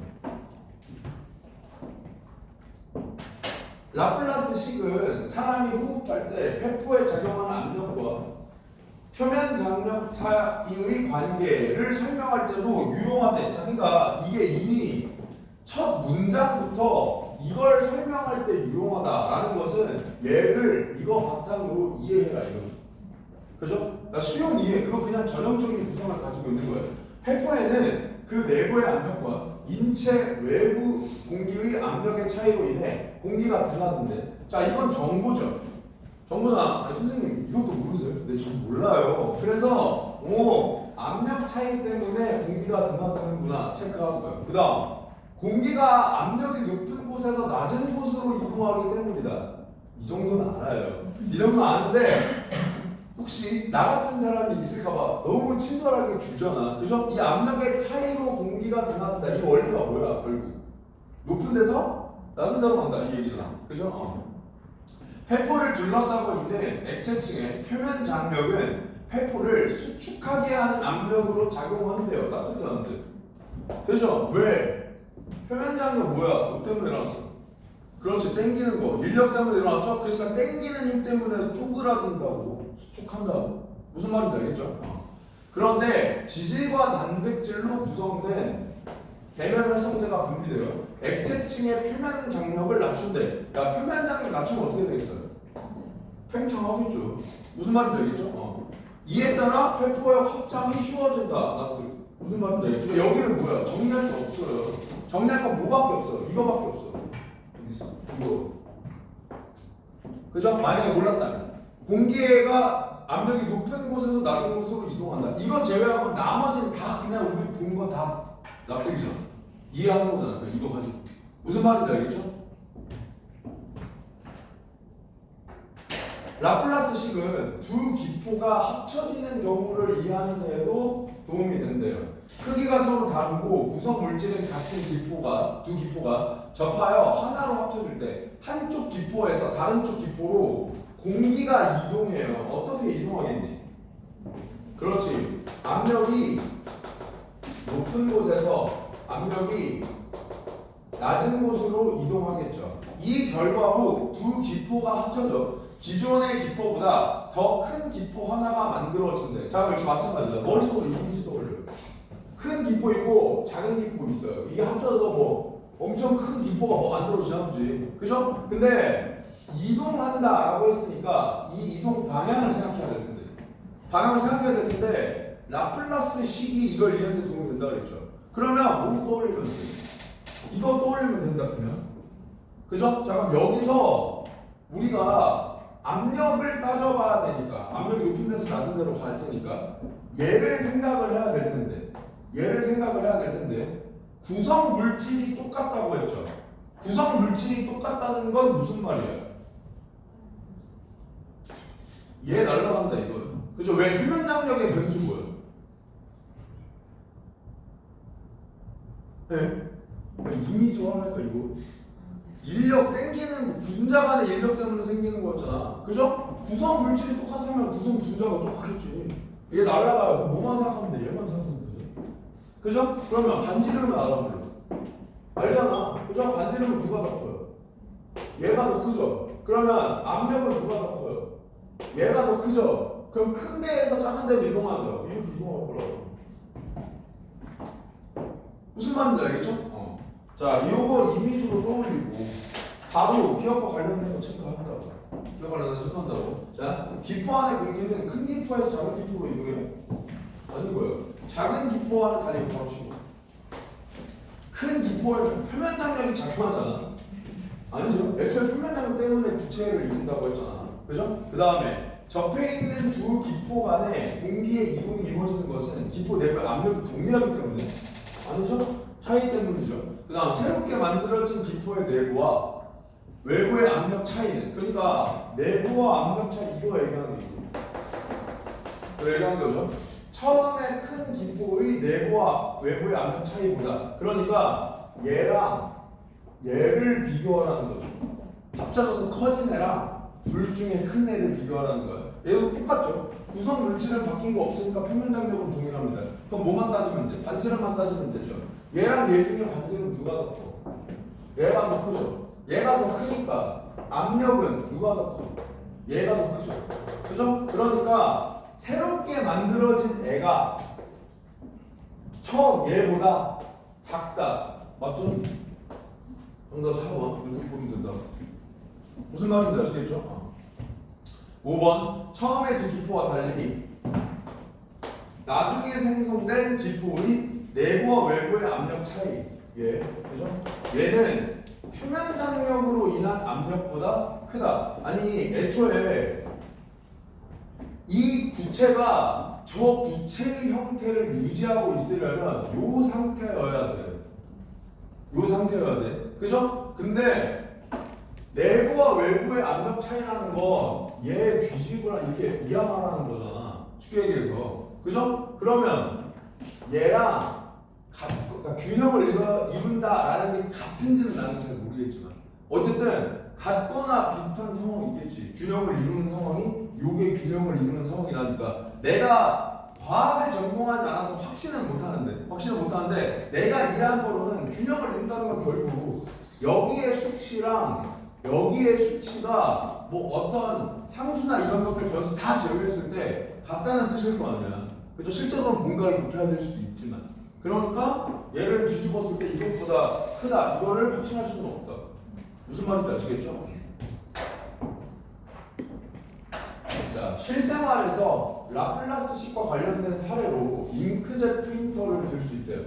라플라스식은 사람이 호흡할 때 폐포에 작용하는 압력과 표면 장력 사이의 관계를 설명할 때도 유용하대. 자, 그러니까 이게 이미 첫 문장부터 이걸 설명할 때 유용하다라는 것은 얘를 이거 바탕으로 이해해라 이거죠. 그죠? 그러니까 수용 이해 그거 그냥 전형적인 구성을 가지고 있는 거예요. 폐포에는 그 내부의 압력과 인체 외부 공기의 압력의 차이로 인해 공기가 드나든대. 자, 이건 정보죠. 정보나 아니, 선생님 이것도 모르세요? 네, 전 몰라요. 그래서 압력 차이 때문에 공기가 드나드는구나 체크하고요. 그 다음 공기가 압력이 높은 곳에서 낮은 곳으로 이동하기 때문이다. 이 정도는 알아요. 이 정도는 아는데 혹시 나 같은 사람이 있을까봐 너무 친절하게 주잖아. 그죠? 이 압력의 차이로 공기가 드나든다. 이 원리가 뭐야? 결국 높은 데서 낮은 데로 간다 이 얘기잖아. 그죠? 폐포를 둘러싸고 있는 액체층의 표면 장력은 폐포를 수축하게 하는 압력으로 작용한대요. 따뜻한데. 그죠? 왜? 표면 장력 뭐야? 뭐 때문에 일어났어? 그렇지, 땡기는 거. 인력 때문에 일어났죠? 그러니까 땡기는 힘 때문에 쪼그라든다고, 수축한다고. 무슨 말인지 알겠죠? 그런데 지질과 단백질로 구성된 대면 활성제가 분비돼요. 액체층의 표면 장력을 낮춘대. 야, 표면 장력 낮추면 어떻게 되겠어요? 팽창하겠죠. 무슨 말인지 알겠죠? 이에 따라 폐포의 확장이 쉬워진다. 무슨 말인지 알겠죠? 여기는 뭐야? 정리할 게 없어요. 정리할 건 뭐밖에 없어? 이거밖에 없어. 이거. 그죠? 만약에 몰랐다면 공기가 압력이 높은 곳에서 낮은 곳으로 이동한다. 이거 제외하고 나머지는 다 그냥 우리 본 거 다 납득이잖아. 이해하는 거잖아. 이거 가지고 무슨 말인지 알겠죠? 라플라스식은 두 기포가 합쳐지는 경우를 이해하는 데에도 도움이 된대요. 크기가 서로 다르고 구성 물질은 같은 두 기포가 접하여 하나로 합쳐질 때 한쪽 기포에서 다른 쪽 기포로 공기가 이동해요. 어떻게 이동하겠니? 그렇지. 압력이 높은 곳에서 압력이 낮은 곳으로 이동하겠죠. 이 결과로 두 기포가 합쳐져 기존의 기포보다 더 큰 기포 하나가 만들어진대. 자, 역시 마찬가지다. 머릿속으로 이미지 떠올려요. 큰 기포 있고 작은 기포 있어요. 이게 합쳐서 뭐 엄청 큰 기포가 뭐 만들어지나 보지. 그죠? 근데 이동한다라고 했으니까 이 이동 방향을 생각해야 될 텐데. 방향을 생각해야 될 텐데 라플라스 식이 이걸 이해하는 데 도움이 된다 그랬죠. 그러면 뭐 떠올리면 돼? 이거 떠올리면 된다 그러면. 그죠? 자, 그럼 여기서 우리가 압력을 따져봐야 되니까 압력이 높은 데서 낮은 데로 갈 테니까 얘를 생각을 해야 될 텐데 구성 물질이 똑같다고 했죠. 구성 물질이 똑같다는 건 무슨 말이야? 얘 날라간다 이거예요. 그죠? 왜 표면 장력의 변수인 거예요? 네? 이미 좋아할까 이거? 인력 땡기는 분자 간의 인력 때문에 생기는 거였잖아. 그죠? 구성 물질이 똑같으면 구성 분자가 똑같겠지. 이게 날아가요. 뭐만 생각하면 돼? 얘만 생각하면 되지. 그죠? 그러면 반지름을 알아볼래. 알잖아. 그죠? 반지름은 누가 더 커요? 얘가 더 크죠? 그러면 압력은 누가 더 커요? 얘가 더 크죠? 그럼 큰 데에서 작은 데로 이동하죠. 이렇게 이동할 거라고. 무슨 말인지 알겠죠? 자, 요거 이미지로 떠올리고 바로 기억과 관련된 거 체크한다고. 기억 관련된 거 체크한다고. 자, 기포 안의 공기는 큰 기포에서 작은 기포로 이동해요? 아니고요. 작은 기포와는 다르게 바로 치고. 큰 기포에 표면 장력이 작용하잖아. 아니죠. 애초에 표면 장력 때문에 구체를 이룬다고 했잖아. 그죠? 그 다음에 접해 있는 두 기포 간에 공기의 이동이 이루어지는 것은 기포 내부의 압력이 동일하기 때문에 아니죠? 차이 때문이죠. 그 다음 새롭게 만들어진 기포의 내부와 외부의 압력 차이는 그러니까 내부와 압력 차이 이거 얘기하는 거죠. 이거 얘기하는 거죠. 처음에 큰 기포의 내부와 외부의 압력 차이보다 그러니까 얘랑 얘를 비교하라는 거죠. 합쳐져서 커진 애랑 둘 중에 큰 애를 비교하라는 거예요. 얘도 똑같죠. 구성 물질은 바뀐 거 없으니까 표면 장력은 동일합니다. 그럼 뭐만 따지면 돼? 반지름만 따지면 되죠. 얘랑 얘 중에 반지름 누가 더 커? 얘가 더 크죠. 얘가 더 크니까 압력은 누가 더 커? 얘가 더 크죠. 그죠? 그러니까 새롭게 만들어진 애가 처음 얘보다 작다. 맞죠? 정답 4번. 이렇게 보면 된다. 무슨 말인지 아시겠죠? 5번. 처음의 두 기포와 달리 나중에 생성된 기포의 내부와 외부의 압력 차이. 예. 그죠? 얘는 표면 장력으로 인한 압력보다 크다. 아니, 애초에 이 구체가 저 구체의 형태를 유지하고 있으려면 요 상태여야 돼. 요 상태여야 돼. 그죠? 근데 내부와 외부의 압력 차이라는 건 얘 뒤집으라 이렇게 이항하라는 거잖아. 쉽게 얘기해서. 그죠? 그러면 얘랑 그러니까 균형을 이룬다라는 게 같은지는 나는 잘 모르겠지만 어쨌든 같거나 비슷한 상황이 있겠지. 균형을 이루는 상황이 요게 균형을 이루는 상황이라니까 내가 과학을 전공하지 않아서 확신은 못하는데 내가 이해한 거로는 균형을 이룬다는 건 결국 여기의 수치랑 여기의 수치가 뭐 어떤 상수나 이런 것들 변수 다 제외했을 때 같다는 뜻일 거 아니야. 그죠? 실제로는 뭔가를 곱해야 될 수도 있지만 그러니까 얘를 뒤집었을 때 이것보다 크다 이거를 확신할 수는 없다. 무슨 말인지 아시겠죠? 자, 실생활에서 라플라스식과 관련된 사례로 잉크젯 프린터를 들 수 있대요.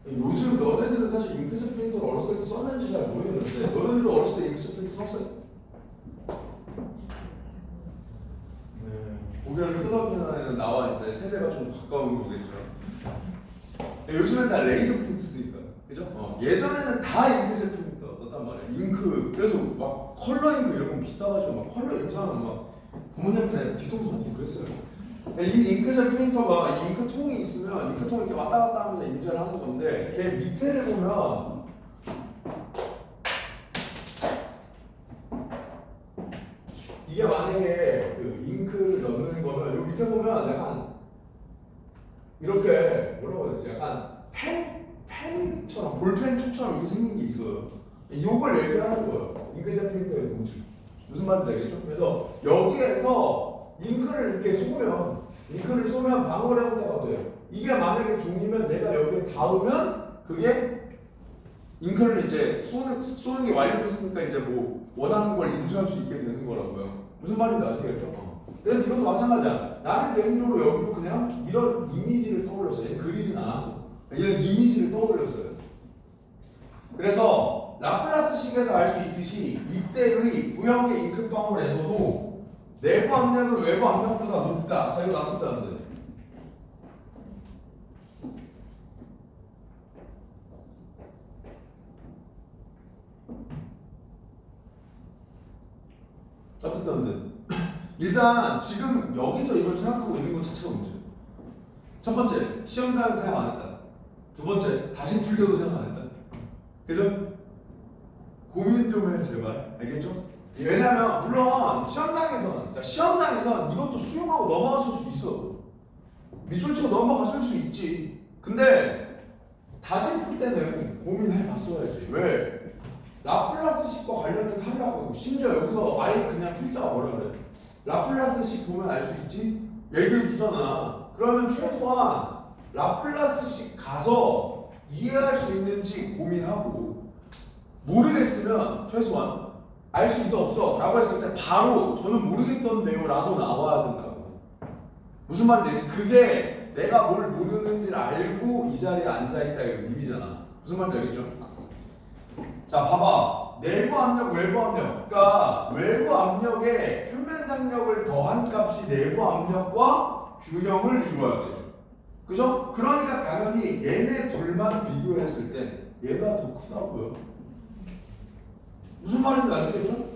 요즘 너네들은 사실 잉크젯 프린터를 어렸을 때 썼는지 잘 모르겠는데 너네들도 어렸을 때 잉크젯 프린터 썼어요? 네. 고개를 끄덕이는 애는 나와 있는데 세대가 좀 가까운 거겠어요. 요즘엔 다 레이저 프린트 쓰니까, 그죠? 예전에는 다 잉크젯 프린터 썼단 말이야. 잉크. 그래서 막 컬러 잉크 이런 거 비싸가지고 막 컬러 잉크하면 막 부모님한테 뒤통수 먹고 그랬어요. 이 잉크젯 프린터가 이 잉크통이 있으면 잉크통 이렇게 왔다 갔다 하면서 인쇄를 하는 건데 걔 밑에를 보면 이게 만약에 그 잉크를 넣는 거면 여기 밑에 보면 약간 이렇게 뭐라고 해야 되지? 약간 펜처럼 볼펜촉처럼 이렇게 생긴 게 있어요. 이걸 얘기하는 거예요. 잉크젯 프린터의 동질. 무슨 말인지 알겠죠? 그래서 여기에서 잉크를 이렇게 쏘면 방울 형태가 돼요. 이게 만약에 종이면 내가 여기에 닿으면 그게 잉크를 이제 쏘는 게 완료됐으니까 이제 뭐 원하는 걸 인수할 수 있게 되는 거라고요. 무슨 말인지 아시겠죠? 그래서 이것도 마찬가지야. 나는 개인적으로 여기로 그냥 이런 이미지를 떠올렸어요. 얘는 그리진 않았어. 이런 이미지를 떠올렸어요. 그래서 라플라스식에서 알 수 있듯이 이때의 구형의 잉크방울에서도 내부 압력은 외부 압력보다 높다. 자, 이거 나쁘다는데. 나쁘다는데. 일단 지금 여기서 이걸 생각하고 있는 것 자체가 문제예요. 첫 번째, 시험장에서 생각 안 했다. 두 번째, 다시 풀 때도 생각 안 했다. 그죠? 고민 좀 해, 제발. 알겠죠? 왜냐면 물론 시험장에선 이것도 수용하고 넘어갔을 수 있어. 밑줄 치고 넘어갔을 수 있지. 근데 다시 풀 때는 고민해 봤어야지. 왜? 라플라스식과 관련된 사례라고. 심지어 여기서 아예 그냥 필자가 뭐라 그래? 라플라스식 보면 알 수 있지? 얘기를 주잖아. 그러면 최소한 라플라스식 가서 이해할 수 있는지 고민하고 모르겠으면 최소한 알 수 있어 없어 라고 했을 때 바로 저는 모르겠던데요 라도 나와야 된다고. 무슨 말인지 그게 내가 뭘 모르는지를 알고 이 자리에 앉아있다 이런 의미잖아. 무슨 말인지 알겠죠? 자, 봐봐. 내부 압력, 외부 압력. 그러니까 외부 압력에 표면 장력을 더한 값이 내부 압력과 균형을 이루어야 돼요. 그죠? 그러니까 당연히 얘네 둘만 비교했을 때 얘가 더 크다고요. 무슨 말인지 아시겠죠?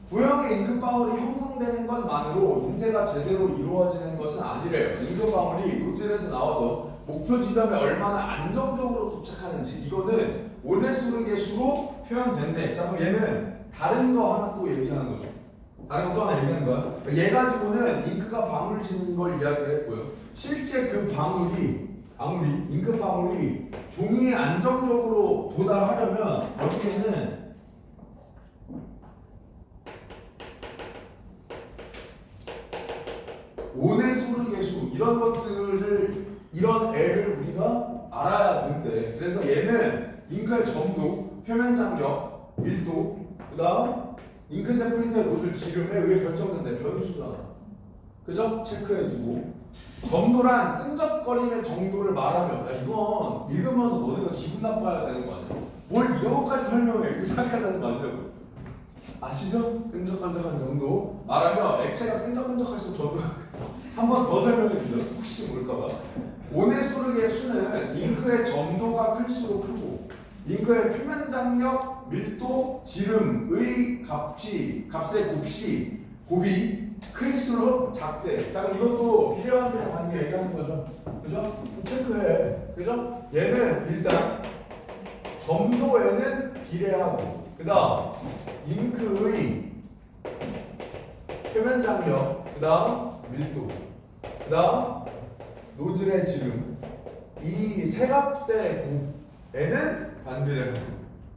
구형의 잉크방울이 형성되는 것만으로 인쇄가 제대로 이루어지는 것은 아니래요. 잉크방울이 노즐에서 나와서 목표 지점에 얼마나 안정적으로 도착하는지 이거는 오레수르 계수로 표현된대. 자, 그럼 얘는 다른 거 하나 또 얘기하는 거죠. 다른 거 또 하나 얘기하는 거야. 얘 가지고는 잉크가 방울 지는 걸 이야기를 했고요. 실제 그 방울이 방울이 잉크 방울이 종이에 안정적으로 도달하려면 여기에는 온의 소르개수 이런 것들을 이런 애를 우리가 알아야 되는데 그래서 얘는 잉크의 점도, 표면 장력, 밀도, 그다음 잉크젯 프린터의 노즐 지름에 의해 결정된다. 변수잖아. 그죠? 체크해두고 점도란 끈적거림의 정도를 말하면 야, 이건 읽으면서 너네가 기분 나빠야 되는 거 아니야? 뭘 이런 것까지 설명해 이렇게 생각해야 되는 거 아니냐고. 아시죠? 끈적끈적한 정도 말하면 액체가 끈적끈적할수록 저도 한 번 더 설명해 주죠. 혹시 모를까봐. 온의 소르게 수는 잉크의 점도가 클수록 크고 잉크의 표면 장력, 밀도, 지름의 값의 곱이 클수록 작대. 자 그럼 이것도 비례관계랑 관계 얘기하는 거죠. 그죠? 체크해. 그죠? 얘는 일단 점도에는 비례하고 그 다음 잉크의 표면 장력, 그 다음 밀도, 그 다음 노즐의 지름 이 세 값의 곱에는 반비례하고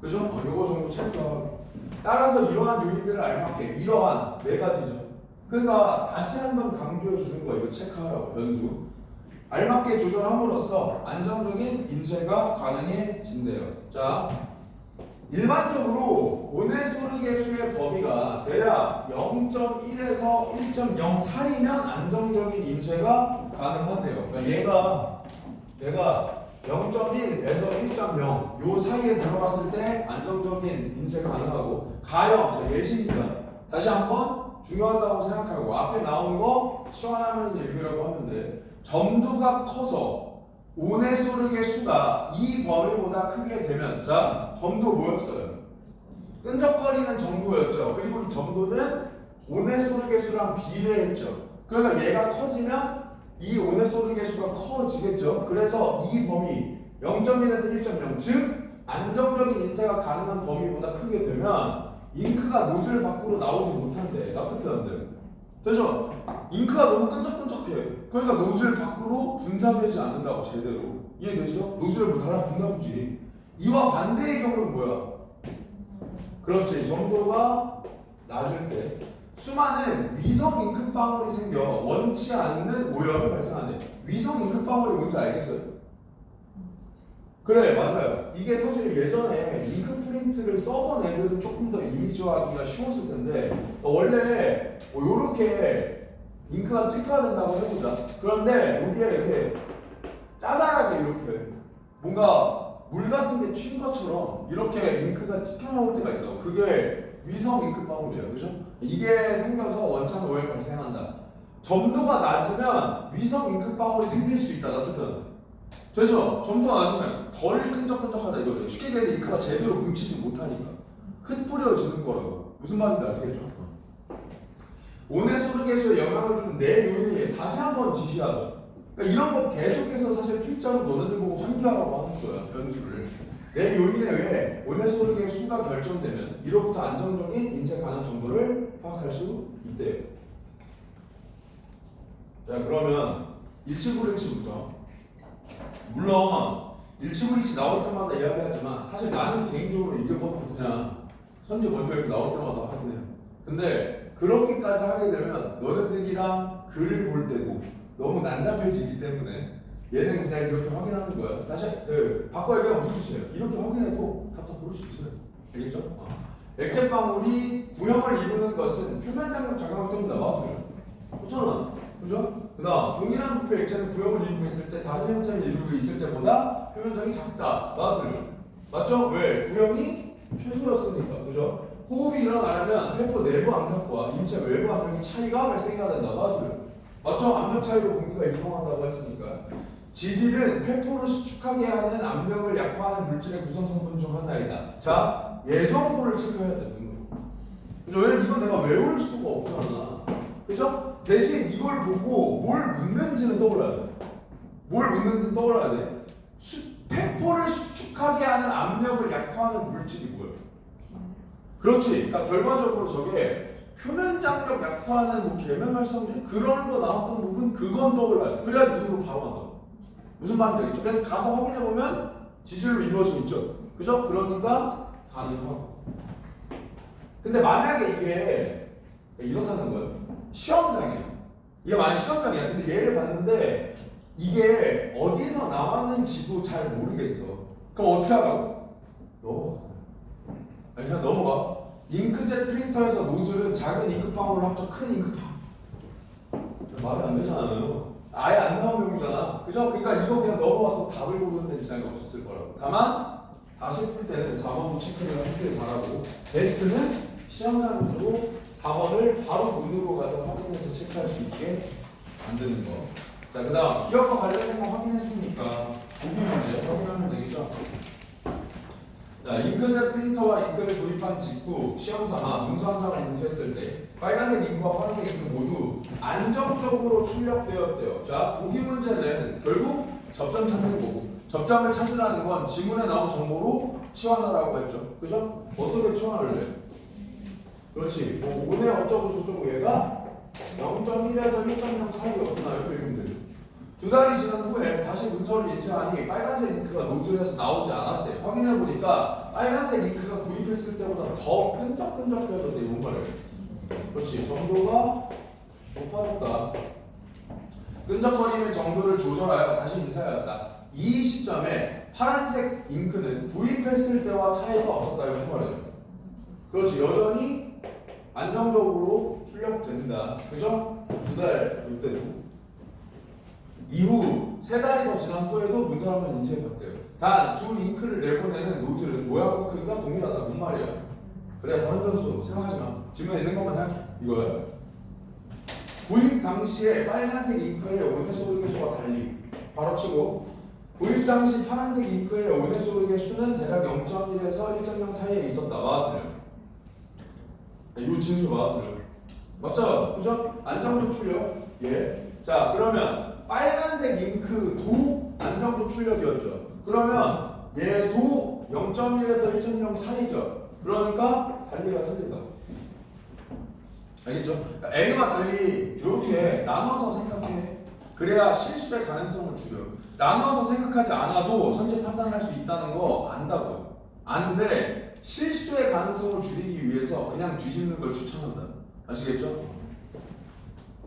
그죠? 요거 정도 체크하고 따라서 이러한 요인들을 알맞게 이러한 네 가지죠. 그러니까 다시 한번 강조해 주는 거예요. 이거 체크하라고 변수 알맞게 조절함으로써 안정적인 인쇄가 가능해진대요. 자 일반적으로 온의 소르개수의 범위가 대략 0.1에서 1.0 사이면 안정적인 인쇄가 가능한데요. 그러니까 얘가 0.1에서 1.0 요 사이에 들어갔을 때 안정적인 인쇄가 가능하고 가령 예시입니다. 다시 한번 중요하다고 생각하고 앞에 나온 거 시원하면서 읽으라고 하는데 점도가 커서 온의 소르게 수가 이 범위보다 크게 되면 자 점도 뭐였어요? 끈적거리는 정도였죠. 그리고 이 점도는 온의 소르게 수랑 비례했죠. 그러니까 얘가 커지면 이 온의 소르게 수가 커지겠죠. 그래서 이 범위 0.1에서 1.0 즉 안정적인 인쇄가 가능한 범위보다 크게 되면 잉크가 노즐 밖으로 나오지 못한대. 나쁘지 않대. 되죠? 잉크가 너무 끈적끈적해. 그러니까 노즐 밖으로 분사되지 않는다고 제대로. 이해되죠? 노즐을 뭐 달아붙나 보지. 이와 반대의 경우는 뭐야? 그렇지. 점도가 낮을 때 수많은 위성 잉크방울이 생겨 원치 않는 오염이 발생하네. 위성 잉크방울이 뭔지 알겠어요? 그래 맞아요. 이게 사실 예전에 잉크 프린트를 써본 애들은 조금 더 이미지화하기가 쉬웠을 텐데 원래 요렇게 잉크가 찍혀야 된다고 해보자. 그런데 여기에 이렇게 짜잘하게 이렇게 뭔가 물 같은 게 튄 것처럼 이렇게 잉크가 찍혀 나올 때가 있다고. 그게 위성 잉크 방울이에요. 그죠? 이게 생겨서 원천 오염이 발생한다. 점도가 낮으면 위성 잉크 방울이 생길 수 있다. 어쨌든 되죠? 점도가 낮으면 덜 끈적끈적하다 이거죠. 쉽게 얘기해서 잉크가 제대로 뭉치지 못하니까 흩뿌려지는 거라고. 무슨 말인지 아시겠죠? 온의 소르개수에 영향을 주는 네 요인이 다시 한번 지시하죠. 그러니까 이런 거 계속해서 사실 필자로 너네들 보고 환기하라고 하는 거야. 변수를 네 요인에 의해 온의 소르개의 수가 결정되면 이로부터 안정적인 인쇄 가능 정도를 파악할 수 있대요. 자 그러면 일치불일치부터 물론 일치불일치 나올 때마다 이야기하지만 사실 나는 개인적으로 이걸 것도 그냥 선제 먼저 이렇게 나올 때마다 하긴 해요. 근데 그렇게까지 하게 되면 너네들이랑 글을 볼 때도 너무 난잡해지기 때문에 얘는 그냥 이렇게 확인하는 거야. 다시 바꿔 얘기하면 무슨 뜻이에요? 이렇게 확인해도 답답 고를 수 있어요. 알겠죠? 액체 방울이 구형을 이루는 것은 표면 장력 작용 때문에 나와서요. 그렇잖아. 그죠? 그 다음 동일한 부피 액체는 구형을 이루고 있을 때 다른 형태를 이루고 있을 때보다 표면장이 작다. 나와서요. 맞죠? 왜? 구형이 최소였으니까. 그죠? 호흡이 일어나려면 폐포 내부 압력과 인체 외부 압력의 차이가 발생해야 된다. 맞아요. 맞죠? 압력 차이로 공기가 이동한다고 했으니까. 지질은 폐포를 수축하게 하는 압력을 약화하는 물질의 구성 성분 중 하나이다. 자, 예정도를 체크해야 돼, 눈으로. 그죠? 왜냐면 이건 내가 외울 수가 없잖아. 그죠? 대신 이걸 보고 뭘 묻는지는 떠올라야 돼. 뭘 묻는지는 떠올라야 돼. 폐포를 수축하게 하는 압력을 약화하는 물질이 뭐예요? 그렇지. 그러니까 결과적으로 저게 표면 장력 약화하는 뭐 계면활성제 그런 거 나왔던 부분 그건 떠올라야 돼. 그래야 눈으로 바로 간다. 무슨 말인지 알겠죠? 그래서 가서 확인해 보면 지질로 이루어져 있죠. 그죠? 그러니까 가능하고. 근데 만약에 이게 이렇다는 거예요. 시험장이에요. 이게 만약 시험장이야. 근데 얘를 봤는데 이게 어디서 나왔는지도 잘 모르겠어. 그럼 어떻게 하라고? 넘어가. 아니 그냥 넘어가. 잉크젯 프린터에서 노즐은 작은 잉크방울로 합쳐 큰 잉크방. 말이 안 되잖아요. 아예 안 나온 경우잖아. 그죠? 그러니까 이거 그냥 넘어가서 답을 고르는 데 지장이 없었을 거라고. 다만 다시 풀 때는 4번도 체크를 하길 바라고, 베스트는 시험장에서도 4번을 바로 눈으로 가서 확인해서 체크할 수 있게 만드는 거. 자, 그 다음 기억과 관련된 거 확인했으니까 보기 문제 확인하면 되겠죠? 자, 잉크젯 프린터와 잉크를 도입한 직후 시험 삼아 문서 한 장을 인쇄했을 때 빨간색 잉크와 파란색 잉크 모두 안정적으로 출력되었대요. 자, 보기 문제는 결국 접점 찾는 거고, 접점을 찾으라는 건 지문에 나온 정보로 치환하라고 했죠. 그죠? 어떻게 치환을 해요? 그렇지. 뭐 5네 어쩌고 저쩌고 얘가 0.1에서 1.0 사이였구나 이렇게 읽으면 되죠. 두 달이 지난 후에 다시 문서를 인쇄하니 빨간색 잉크가 노즐에서 나오지 않았대. 확인해 보니까 빨간색 잉크가 구입했을 때보다 더 끈적끈적해졌대. 이런 말이에요. 그렇지. 정도가 높아졌다. 끈적거림의 정도를 조절하여 다시 인쇄하였다. 이 시점에 파란색 잉크는 구입했을 때와 차이가 없었다. 이렇게 말해요. 그렇지. 여전히 안정적으로 출력된다. 그죠? 두 달 이때도. 이후 3달이 더 지난 후에도 문서 한번 인쇄해봤대요. 단 두 잉크를 내보내는 노즐은 모양과 크기가 동일하다. 뭔 말이야? 그래, 다른 변수 생각하지 마. 지문에 있는 것만 생각해. 이거야. 구입 당시에 빨간색 잉크의 온해소득의 수와 달리 바로 치고, 구입 당시 파란색 잉크의 온해소득의 수는 대략 0.1에서 1.0 사이에 있었다. 맞아요. 이 진술 맞아요. 맞죠? 그죠? 안정적 출력. 예. 자, 그러면 빨간색 잉크도 안정적 출력이었죠. 그러면 얘도 0.1에서 1.0 사이죠. 그러니까 달리가 틀리다. 알겠죠? 그러니까 A와 달리 이렇게 나눠서 생각해. 그래야 실수의 가능성을 줄여. 나눠서 생각하지 않아도 선제 판단할 수 있다는 거 안다고. 아는데 실수의 가능성을 줄이기 위해서 그냥 뒤집는 걸 추천한다. 아시겠죠?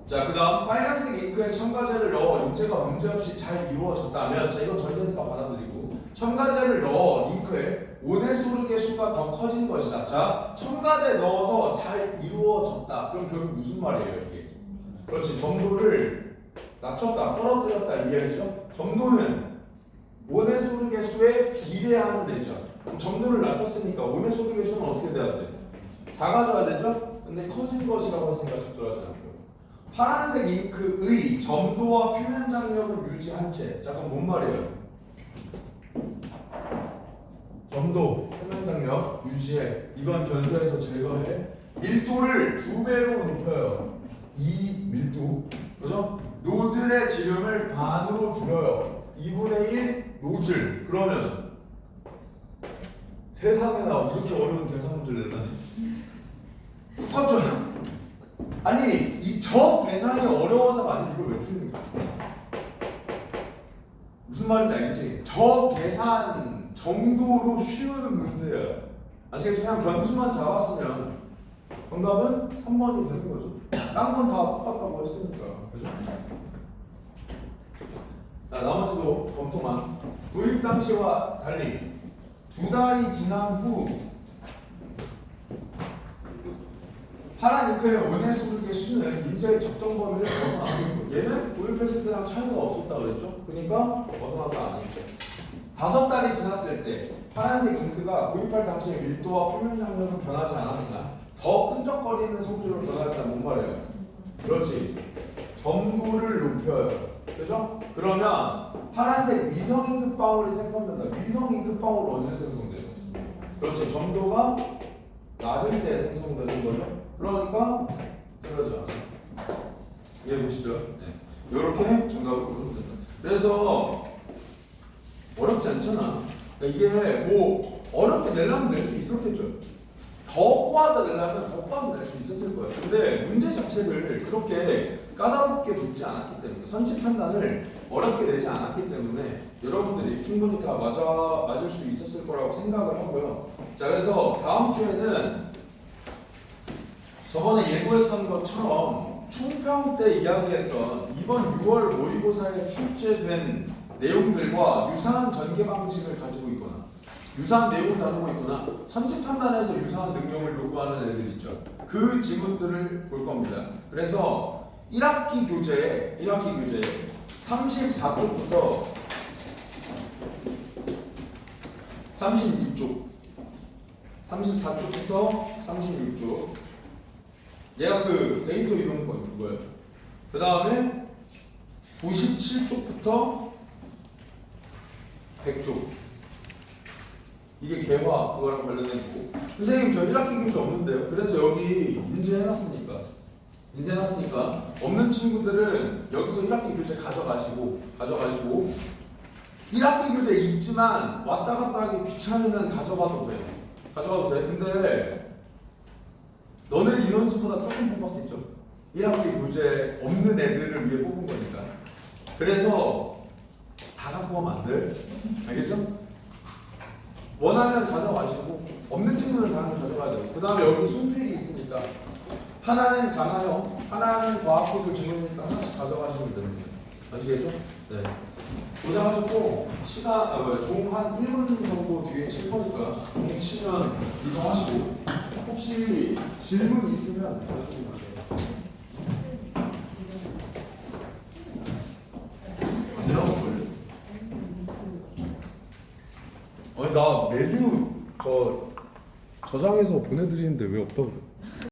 자, 그 다음 빨간색 잉크에 첨가제를 넣어 인쇄가 문제없이 잘 이루어졌다면, 자 이건 전제니까 받아들이고, 첨가제를 넣어 잉크에 온해소득의 수가 더 커진 것이다. 자, 첨가제 넣어서 잘 이루어졌다. 그럼 결국 무슨 말이에요 이게? 그렇지. 점도를 낮췄다, 떨어뜨렸다 이해하죠? 점도는 온해소득의 수에 비례하는 데죠. 그럼 점도를 낮췄으니까 온해소득의 수는 어떻게 돼야 돼? 작아져야 되죠? 근데 커진 것이라고 했으니까 적절하지 않고. 파란색 잉크의 점도와 표면 장력을 유지한 채. 자, 그럼 뭔 말이에요? 점도, 표면 장력 유지해. 이건 변수에서 제거해. 밀도를 2배로 높여요. 이 밀도. 그죠? 노즐의 지름을 반으로 줄여요. 2분의 1 노즐. 그러면 세상에나 이렇게 어려운 계산 문제를 내다니. 똑같죠? 아니, 저 계산이 어려워서가 아니고 이걸 왜 틀린 거야? 무슨 말인지 알겠지? 저 계산 정도로 쉬운 문제야. 아시겠죠? 그냥 변수만 잡았으면 정답은 3번이 되는 거죠. 딴 건 다 똑같다고 했으니까. 그죠? 자, 나머지도 검토만. 구입 당시와 달리 2달이 지난 후 파란 잉크의 온해소득의 수는 인쇄의 적정 범위를 벗어나고, 얘는 구입했을 때랑 차이가 없었다 그랬죠? 그러니까 벗어나다 아니죠. 5달이 지났을 때 파란색 잉크가 구입할 당시의 밀도와 표면 장력은 변하지 않았으나 더 끈적거리는 성질로 변화했다는 뭔 말이에요? 그렇지. 점도를 높여요. 그죠? 그러면 파란색 위성 잉크 방울이 생성된다. 위성 잉크 방울 언제 생성돼요? 그렇지. 점도가 낮을 때 생성되는 거죠. 그러니까 그러지 않아요. 이해해 보시죠. 네. 이렇게 정답을 고르면 된다. 그래서 어렵지 않잖아. 그러니까 이게 뭐 어렵게 내려면 낼 수 있었겠죠. 더 꼬아서 내려면 더 꼬아서 낼 수 있었을 거예요. 근데 문제 자체 책을 그렇게 까다롭게 묻지 않았기 때문에 선지 판단을 어렵게 내지 않았기 때문에 여러분들이 충분히 다 맞을 수 있었을 거라고 생각을 하고요. 자, 그래서 다음 주에는 저번에 예고했던 것처럼 총평 때 이야기했던 이번 6월 모의고사에 출제된 내용들과 유사한 전개 방식을 가지고 있거나 유사한 내용을 다루고 있거나 선지 판단에서 유사한 능력을 요구하는 애들 있죠. 그 지문들을 볼 겁니다. 그래서 1학기 교재 34쪽부터 36쪽 34쪽부터 36쪽 얘가 그 데이터 이동권 그거예요. 그 다음에 97쪽부터 100쪽 이게 개화 그거랑 관련해지고 선생님 저 1학기 교재 없는데요. 그래서 여기 인쇄해놨으니까 없는 친구들은 여기서 1학기 교재 가져가시고 1학기 교재 있지만 왔다 갔다 하기 귀찮으면 가져가도 돼. 근데 너네 인원수보다 조금 뽑았겠죠. 1학기 교재 없는 애들을 위해 뽑은 거니까. 그래서 다 갖고 오면 안 돼. 알겠죠? 원하면 가져가시고 없는 친구는 당연히 가져가야 되고 그 다음에 여기 손필이 있으니까 하나는 가나요? 하나는 과학기술 지문이니까 하나씩 가져가시면 됩니다. 아시겠죠? 네. 고생하셨고 종 한 1분 정도 뒤에 칠 거니까 종 치면 이동하시고 혹시 질문 있으면 말씀해 주세요. 아니 나 매주 저장해서 보내드리는데 왜 없다고 그래?